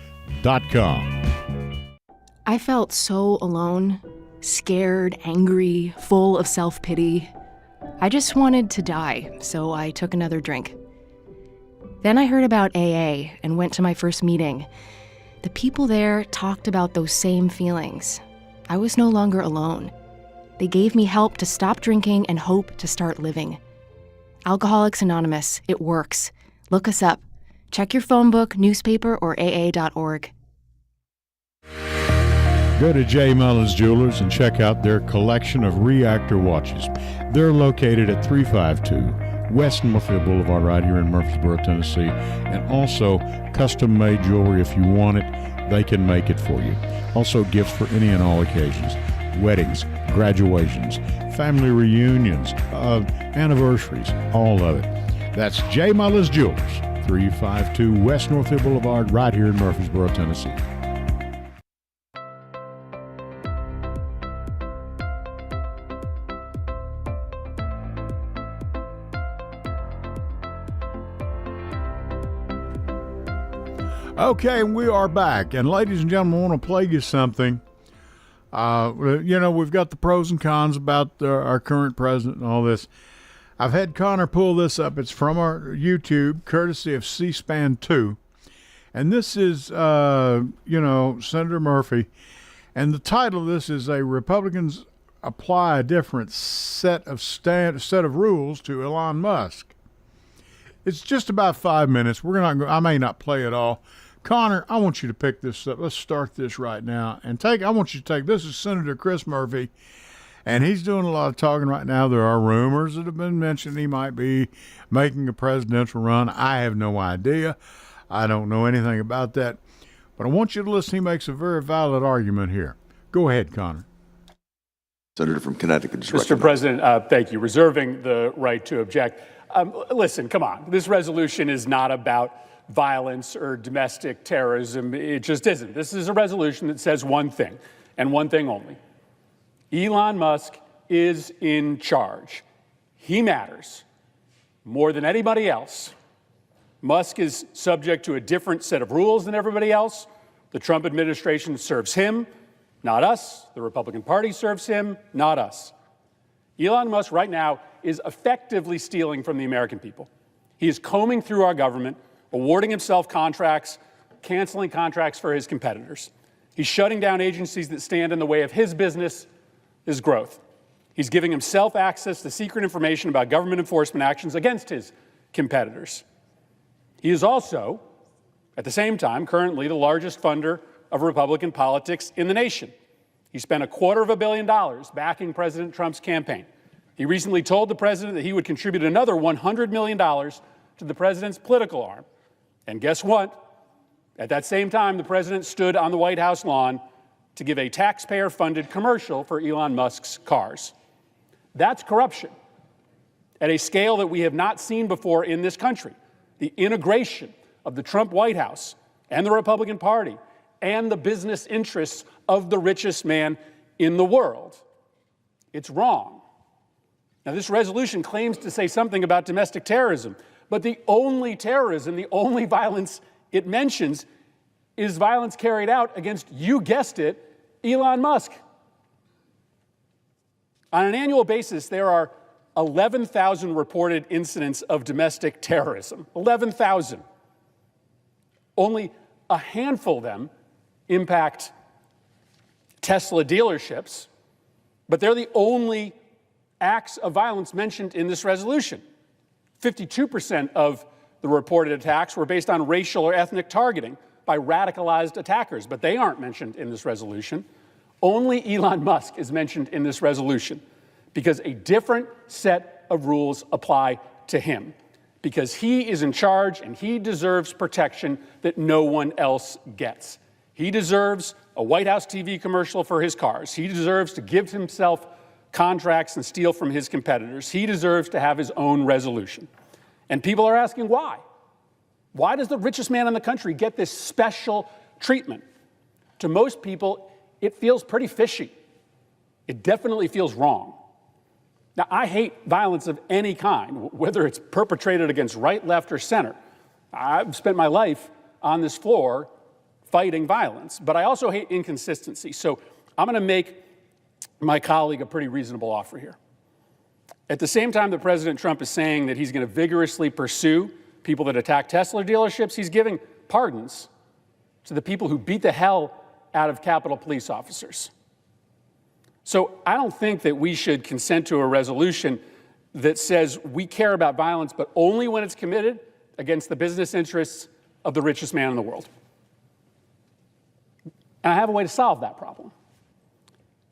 I felt so alone, scared, angry, full of self-pity. I just wanted to die, so I took another drink. Then I heard about AA and went to my first meeting. The people there talked about those same feelings. I was no longer alone. They gave me help to stop drinking and hope to start living. Alcoholics Anonymous, it works. Look us up. Check your phone book, newspaper, or aa.org. Go to J. Mullins Jewelers and check out their collection of reactor watches. They're located at 352 West Northfield Boulevard right here in Murfreesboro, Tennessee. And also custom-made jewelry. If you want it, they can make it for you. Also gifts for any and all occasions. Weddings, graduations, family reunions, anniversaries, all of it. That's J. Mullins Jewelers, 352 West Northfield Boulevard right here in Murfreesboro, Tennessee. Okay, we are back. And ladies and gentlemen, I want to play you something. We've got the pros and cons about our current president and all this. I've had Connor pull this up. It's from our YouTube, courtesy of C-SPAN 2. And this is, Senator Murphy. And the title of this is Republicans Apply a Different Set of Rules to Elon Musk. It's just about 5 minutes. I may not play it all. Connor, I want you to pick this up. Let's start this right now. I want you to take, this is Senator Chris Murphy, and he's doing a lot of talking right now. There are rumors that have been mentioned he might be making a presidential run. I have no idea. I don't know anything about that. But I want you to listen. He makes a very valid argument here. Go ahead, Connor. Senator from Connecticut. Mr. President, thank you. Reserving the right to object. Listen, come on. This resolution is not about violence or domestic terrorism. It just isn't. This is a resolution that says one thing, and one thing only. Elon Musk is in charge. He matters. more than anybody else. Musk is subject to a different set of rules than everybody else. The Trump administration serves him, not us. The Republican Party serves him, not us. Elon Musk right now is effectively stealing from the American people. He is combing through our government, awarding himself contracts, canceling contracts for his competitors. He's shutting down agencies that stand in the way of his business, his growth. He's giving himself access to secret information about government enforcement actions against his competitors. He is also, at the same time, currently the largest funder of Republican politics in the nation. He spent $250 million backing President Trump's campaign. He recently told the president that he would contribute another $100 million to the president's political arm. And guess what? At that same time, the president stood on the White House lawn to give a taxpayer-funded commercial for Elon Musk's cars. That's corruption at a scale that we have not seen before in this country. The integration of the Trump White House and the Republican Party and the business interests of the richest man in the world. It's wrong. Now, this resolution claims to say something about domestic terrorism, but the only terrorism, the only violence it mentions is violence carried out against, you guessed it, Elon Musk. On an annual basis, there are 11,000 reported incidents of domestic terrorism. 11,000. Only a handful of them impact Tesla dealerships, but they're the only acts of violence mentioned in this resolution. 52% of the reported attacks were based on racial or ethnic targeting by radicalized attackers, but they aren't mentioned in this resolution. Only Elon Musk is mentioned in this resolution because a different set of rules apply to him, because he is in charge and he deserves protection that no one else gets. He deserves a White House TV commercial for his cars. He deserves to give himself contracts and steal from his competitors. He deserves to have his own resolution. And people are asking why. Why does the richest man in the country get this special treatment? To most people, it feels pretty fishy. It definitely feels wrong. Now, I hate violence of any kind, whether it's perpetrated against right, left, or center. I've spent my life on this floor fighting violence, but I also hate inconsistency. So I'm going to make my colleague a pretty reasonable offer here. At the same time that President Trump is saying that he's going to vigorously pursue people that attack Tesla dealerships, he's giving pardons to the people who beat the hell out of Capitol Police officers. So I don't think that we should consent to a resolution that says we care about violence, but only when it's committed against the business interests of the richest man in the world. And I have a way to solve that problem.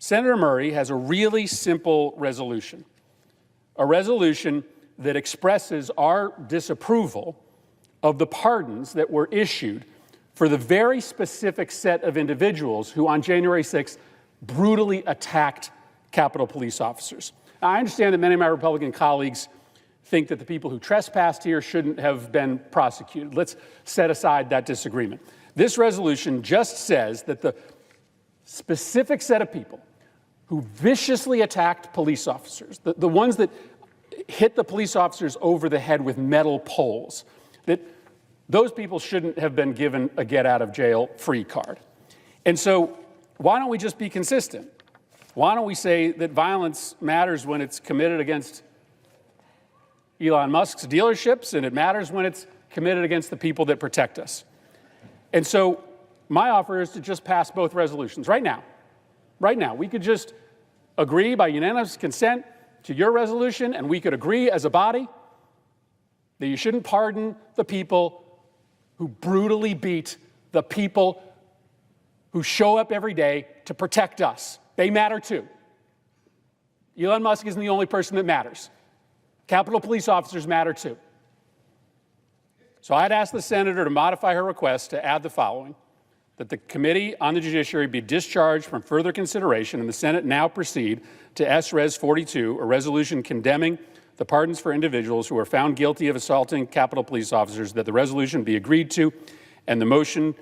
Senator Murray has a really simple resolution, a resolution that expresses our disapproval of the pardons that were issued for the very specific set of individuals who on January 6th brutally attacked Capitol Police officers. Now, I understand that many of my Republican colleagues think that the people who trespassed here shouldn't have been prosecuted. Let's set aside that disagreement. This resolution just says that the specific set of people who viciously attacked police officers, the ones that hit the police officers over the head with metal poles, that those people shouldn't have been given a get-out-of-jail-free card. And so why don't we just be consistent? Why don't we say that violence matters when it's committed against Elon Musk's dealerships, and it matters when it's committed against the people that protect us? And so my offer is to just pass both resolutions right now. Right now. We could just agree by unanimous consent to your resolution, and we could agree as a body that you shouldn't pardon the people who brutally beat the people who show up every day to protect us. They matter too. Elon Musk isn't the only person that matters. Capitol Police officers matter too. So I'd ask the senator to modify her request to add the following: that the Committee on the Judiciary be discharged from further consideration, and the Senate now proceed to S-Res 42, a resolution condemning the pardons for individuals who are found guilty of assaulting Capitol Police officers, that the resolution be agreed to, and the motion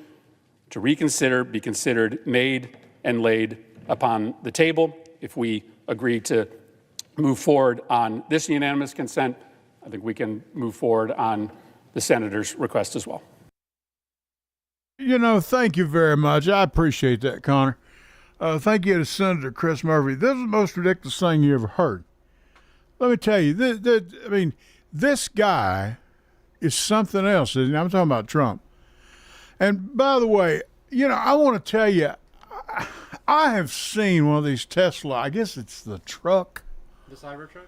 to reconsider be considered made and laid upon the table. If we agree to move forward on this unanimous consent I think we can move forward on the senator's request as well. Thank you very much. I appreciate that, Connor. Thank you to Senator Chris Murphy. This is the most ridiculous thing you ever heard. Let me tell you, this guy is something else, isn't he? I'm talking about Trump. And by the way, I want to tell you, I have seen one of these Tesla, I guess it's the truck. The Cybertruck?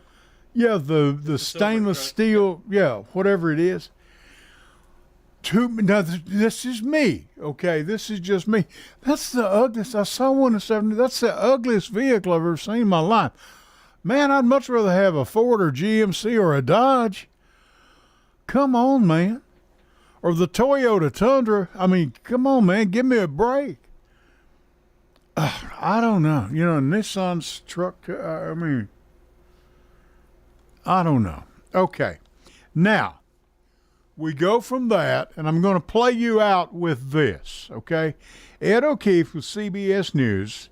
Yeah, the stainless steel, yeah, whatever it is. Now, this is me, okay? This is just me. That's the ugliest. I saw one in 70. That's the ugliest vehicle I've ever seen in my life. Man, I'd much rather have a Ford or GMC or a Dodge. Come on, man. Or the Toyota Tundra. I mean, come on, man. Give me a break. I don't know. Nissan's truck, I don't know. Okay. Now, we go from that, and I'm going to play you out with this, okay? Ed O'Keefe with CBS News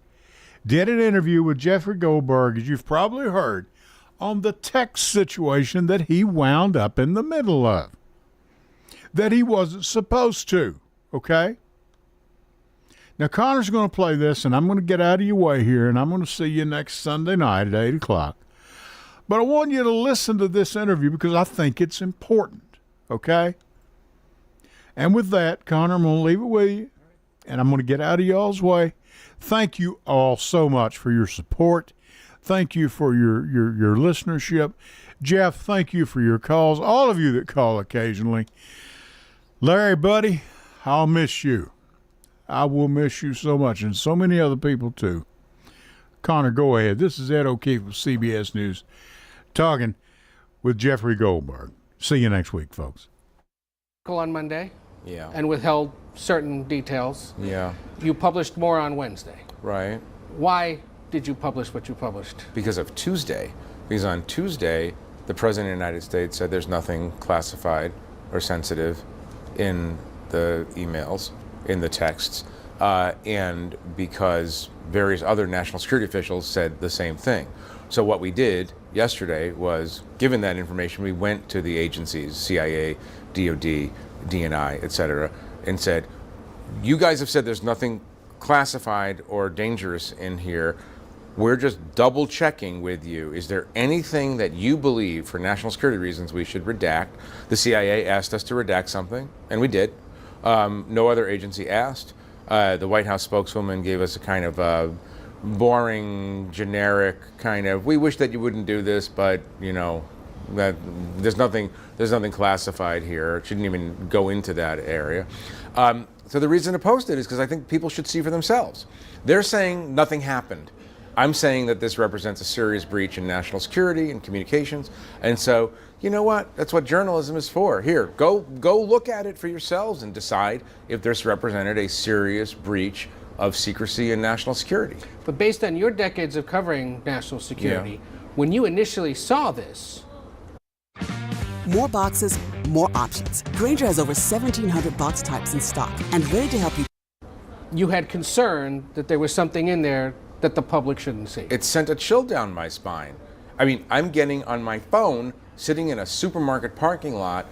did an interview with Jeffrey Goldberg, as you've probably heard, on the text situation that he wound up in the middle of, that he wasn't supposed to, okay? Now, Connor's going to play this, and I'm going to get out of your way here, and I'm going to see you next Sunday night at 8 o'clock. But I want you to listen to this interview because I think it's important. Okay? And with that, Connor, I'm going to leave it with you, and I'm going to get out of y'all's way. Thank you all so much for your support. Thank you for your listenership. Jeff, thank you for your calls. All of you that call occasionally. Larry, buddy, I'll miss you. I will miss you so much, and so many other people too. Connor, go ahead. This is Ed O'Keefe with CBS News, talking with Jeffrey Goldberg. See you next week, folks. On Monday, yeah, and withheld certain details. Yeah. You published more on Wednesday. Right. Why did you publish what you published? Because of Tuesday. Because on Tuesday, the President of the United States said there's nothing classified or sensitive in the emails, in the texts, and because various other national security officials said the same thing. So what we did yesterday was, given that information, we went to the agencies, CIA, DOD, DNI, et cetera, and said, you guys have said there's nothing classified or dangerous in here. We're just double checking with you. Is there anything that you believe for national security reasons we should redact? The CIA asked us to redact something, and we did. No other agency asked. The White House spokeswoman gave us a kind of boring, generic kind of, we wish that you wouldn't do this, but that there's nothing classified here. Shouldn't even go into that area. So the reason to post it is because I think people should see for themselves. They're saying nothing happened. I'm saying that this represents a serious breach in national security and communications. And so, you know what? That's what journalism is for. Here, go look at it for yourselves and decide if this represented a serious breach of secrecy and national security. But based on your decades of covering national security, when you initially saw this... More boxes, more options. Grainger has over 1,700 box types in stock and ready to help you. You had concern that there was something in there that the public shouldn't see. It sent a chill down my spine. I mean, I'm getting on my phone, sitting in a supermarket parking lot,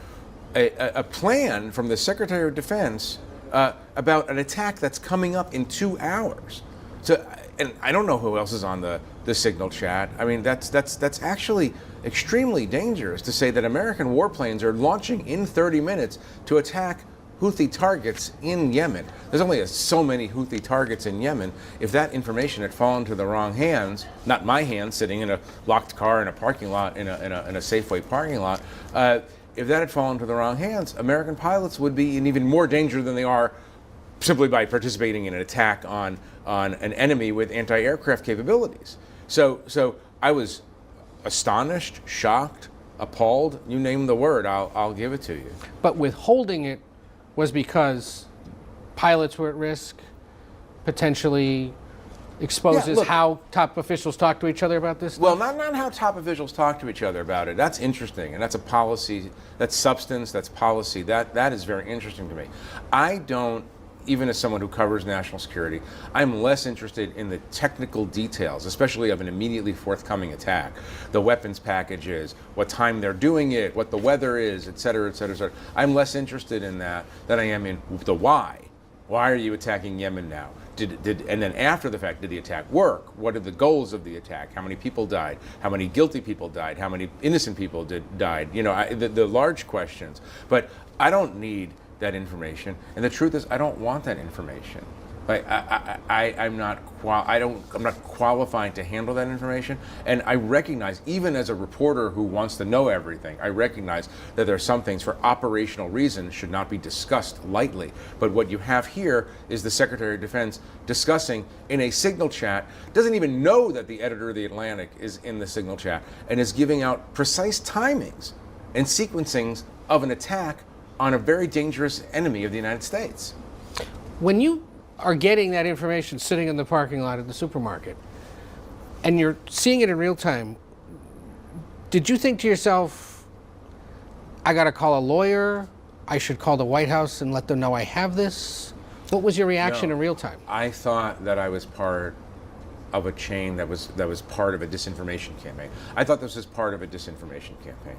a plan from the Secretary of Defense about an attack that's coming up in 2 hours. So, and I don't know who else is on the Signal chat. I mean, that's actually extremely dangerous to say that American warplanes are launching in 30 minutes to attack Houthi targets in Yemen. There's only so many Houthi targets in Yemen. If that information had fallen to the wrong hands, not my hands sitting in a locked car in a parking lot, in a Safeway parking lot, if that had fallen to the wrong hands, American pilots would be in even more danger than they are simply by participating in an attack on an enemy with anti-aircraft capabilities. So I was astonished, shocked, appalled. You name the word, I'll give it to you. But withholding it was because pilots were at risk, potentially exposes how top officials talk to each other about this stuff? Well, not how top officials talk to each other about it. That's interesting, and that's a policy, that's substance, that's policy. That is very interesting to me. I don't even as someone who covers national security, I'm less interested in the technical details, especially of an immediately forthcoming attack. The weapons packages, what time they're doing it, what the weather is, et cetera, et cetera, et cetera. I'm less interested in that than I am in the why. Why are you attacking Yemen now? And then after the fact, did the attack work? What are the goals of the attack? How many people died? How many guilty people died? How many innocent people died? You know, the large questions. But I don't need that information, and the truth is, I don't want that information. Like I'm not qualified to handle that information, and I recognize, even as a reporter who wants to know everything, I recognize that there are some things for operational reasons should not be discussed lightly. But what you have here is the Secretary of Defense discussing in a Signal chat, doesn't even know that the editor of the Atlantic is in the Signal chat, and is giving out precise timings and sequencings of an attack on a very dangerous enemy of the United States. When you are getting that information sitting in the parking lot at the supermarket, and you're seeing it in real time, did you think to yourself, I gotta call a lawyer, I should call the White House and let them know I have this? What was your reaction in real time? I thought that I was part of a chain that was part of a disinformation campaign. I thought this was part of a disinformation campaign.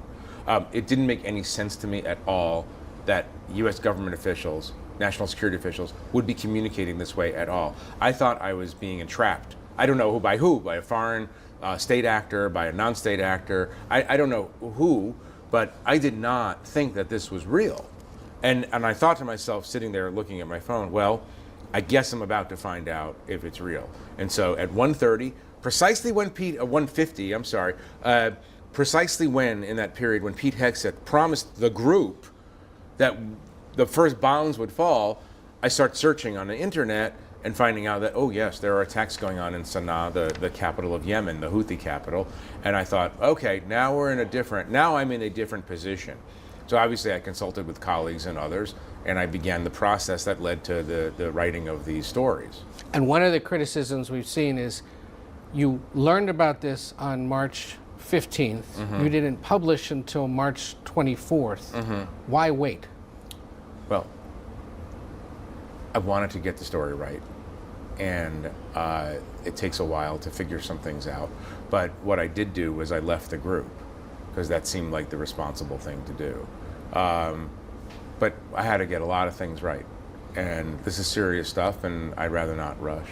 It didn't make any sense to me at all that U.S. government officials, national security officials, would be communicating this way at all. I thought I was being entrapped. I don't know by a foreign state actor, by a non-state actor. I don't know who, but I did not think that this was real. And I thought to myself, sitting there looking at my phone, well, I guess I'm about to find out if it's real. And so at 1:30, precisely when 1:50, I'm sorry, precisely when in that period when Pete Hegseth promised the group that the first bombs would fall, I start searching on the internet and finding out that, oh yes, there are attacks going on in Sana'a, the capital of Yemen, the Houthi capital. And I thought, okay, now I'm in a different position. So obviously I consulted with colleagues and others, and I began the process that led to the writing of these stories. And one of the criticisms we've seen is you learned about this on March 15th. Mm-hmm. You didn't publish until March 24th. Mm-hmm. Why wait? Well, I wanted to get the story right, and it takes a while to figure some things out. But what I did do was I left the group, because that seemed like the responsible thing to do. But I had to get a lot of things right, and this is serious stuff, and I'd rather not rush.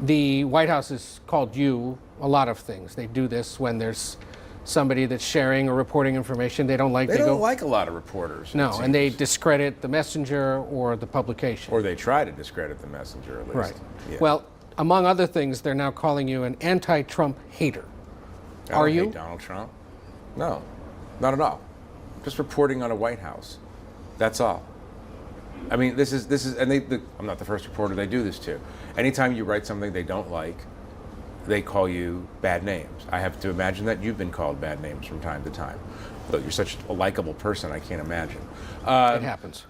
The White House has called you a lot of things. They do this when there's somebody that's sharing or reporting information they don't like. They don't like a lot of reporters. No, and they discredit the messenger or the publication. Or they try to discredit the messenger, at least. Right. Yeah. Well, among other things, they're now calling you an anti-Trump hater. Are you? I don't hate Donald Trump. No, not at all. Just reporting on a White House. That's all. I mean, this is, and I'm not the first reporter they do this to. Anytime you write something they don't like, they call you bad names. I have to imagine that you've been called bad names from time to time. But you're such a likable person, I can't imagine. It happens.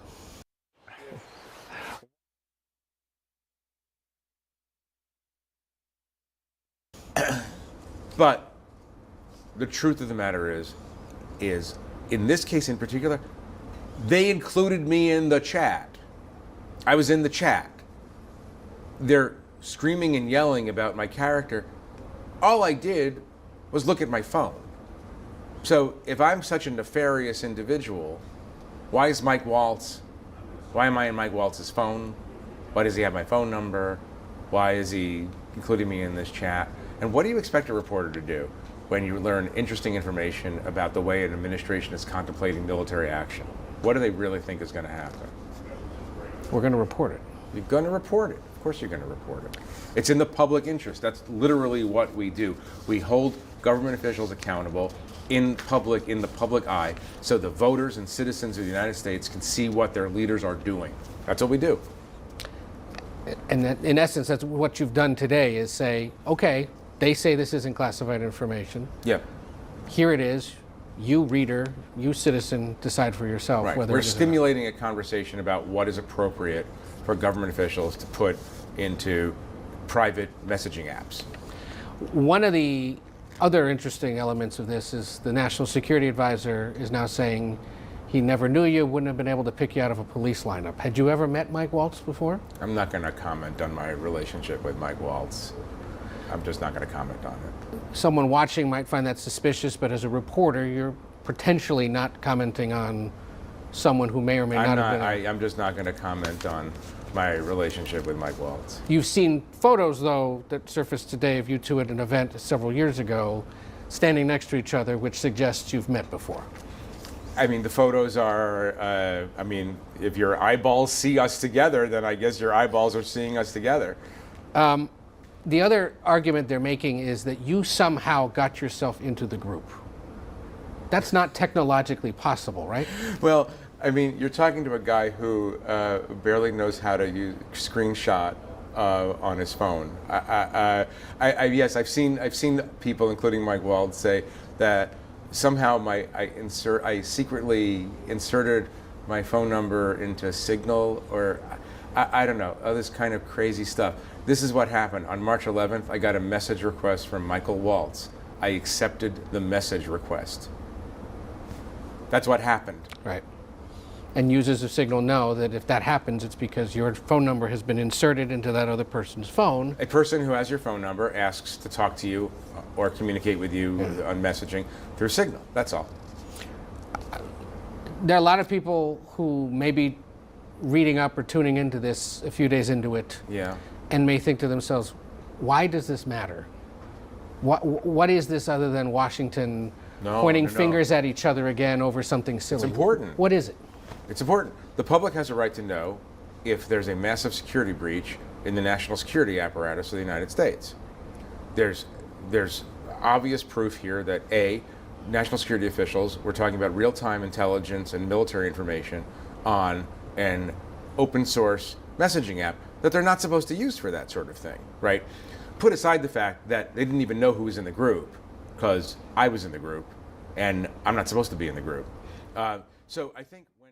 But the truth of the matter is in this case in particular, they included me in the chat. I was in the chat. They're screaming and yelling about my character. All I did was look at my phone. So if I'm such a nefarious individual, why am I in Mike Waltz's phone? Why does he have my phone number? Why is he including me in this chat? And what do you expect a reporter to do when you learn interesting information about the way an administration is contemplating military action? What do they really think is going to happen? We're going to report it. You're going to report it. Of course you're going to report it. It's in the public interest. That's literally what we do. We hold government officials accountable in the public eye, so the voters and citizens of the United States can see what their leaders are doing. That's what we do. And that, in essence, that's what you've done today, is say, okay, they say this isn't classified information. Yeah. Here it is. You reader, you citizen, decide for yourself right. whether We're it is stimulating a conversation about what is appropriate for government officials to put into private messaging apps. One of the other interesting elements of this is the National Security Advisor is now saying He never knew you, wouldn't have been able to pick you out of a police lineup. Had you ever met Mike Waltz before? I'm not going to comment on my relationship with Mike Waltz. I'm just not going to comment on it. Someone watching might find that suspicious, but as a reporter, you're potentially not commenting on someone who may or may not have been. I'm just not going to comment on my relationship with Mike Waltz. You've seen photos, though, that surfaced today of you two at an event several years ago, standing next to each other, which suggests you've met before. I mean, the photos are, I mean, if your eyeballs see us together, then I guess your eyeballs are seeing us together. The other argument they're making is that you somehow got yourself into the group. That's not technologically possible, right? Well, I mean, you're talking to a guy who barely knows how to use screenshot on his phone. Yes, I've seen people, including Mike Waltz, say that somehow I secretly inserted my phone number into Signal, or I don't know, this kind of crazy stuff. This is what happened. On March 11th, I got a message request from Michael Waltz. I accepted the message request. That's what happened. Right. And users of Signal know that if that happens, it's because your phone number has been inserted into that other person's phone. A person who has your phone number asks to talk to you or communicate with you on messaging through Signal. That's all. There are a lot of people who may be reading up or tuning into this a few days into it. Yeah. And may think to themselves, why does this matter? What is this other than Washington pointing fingers at each other again over something silly? It's important. What is it? It's important. The public has a right to know if there's a massive security breach in the national security apparatus of the United States. There's obvious proof here that A, national security officials were talking about real-time intelligence and military information on an open source messaging app that they're not supposed to use for that sort of thing, right? Put aside the fact that they didn't even know who was in the group, because I was in the group, and I'm not supposed to be in the group. So I think when